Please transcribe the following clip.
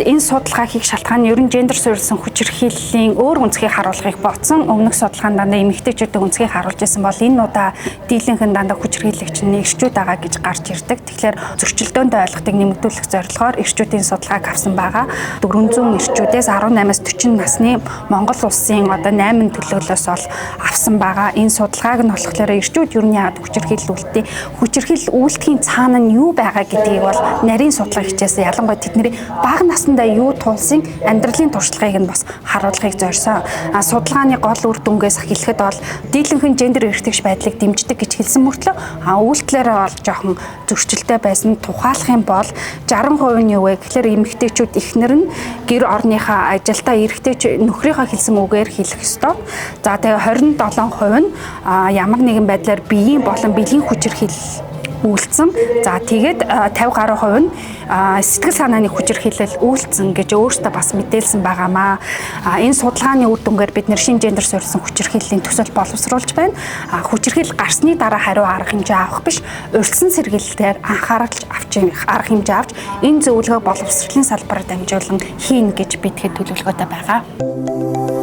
энэ судалгаа хийх шалтгаан нь ер нь гендер суурилсан хүчирхийллийн өөр үнцгийг харуулахыг ботсон. Өмнөх судалгаанд дандаа эмэгтэйчүүдийн үнцгийг харуулж ирсэн бол энэ удаа дийлэнхэн дандаа хүчирхийлэгч нь эрчүүд байгаа гэж гарч ирдэг. Тэгэхээр зөрчилдөөндөө ойлголтыг нэмэгдүүлэх зорилгоор эрчүүдийн судалгааг авсан байгаа. 400 эрчүүдээс 18-аас 40 насны Монгол улсын одоо 8 төлөөлөөс бол авсан байгаа. Энэ судалгааг нь болохоор эрчүүд ер нь яагаад хүчирхийлэл үйлдэхийн цаана нь юу байгаа гэдгийг бол нарийн судлага хичээсэн. Ялангуяа тэдний бага насндаа юу тулсан амьдралын туршлагыг нь бас харуулахыг зорьсон. Судалгааны гол үр дүнгээс хэлэхэд бол дийлэнхэн гендер эрхтгч байдлыг дэмждэг гэж хэлсэн мөртлөө үйлдэлээрээ бол жоохон зөрчилтэй байсан. Тухайлах юм бол 60% нь юу вэ гэхээр эмэгтэйчүүд эхнэр нь гэр орныхаа ажилдаа эрэгтэй нөхрийнхөө хэлсэн үгээр хэлэх ёстой. За тэгээ 27% нь ямар нэгэн байдлаар биеийн болон бэлгийн хүчирхийлэл үйлцэн. За тэгээд 50 гаруй хувь нь сэтгэл санааны хүчирхийлэл үйлцэн гэж өөртөө бас мэдээлсэн байгаамаа. Энэ судалгааны үр дүнгээр бид нэр шинэ гендер суурилсан хүчирхийллийн төсөл боловсруулж байна. Хүчирхийлэл гарсны дараа хариу арга хэмжээ авах биш, урьдчилан сэргийлэлээр анхааралж авч арга хэмжээ авч энэ зөвлөгөө боловсролын салбараар дамжуулан хийн гэж бид хэд төлөвлөгөөтэй байгаа.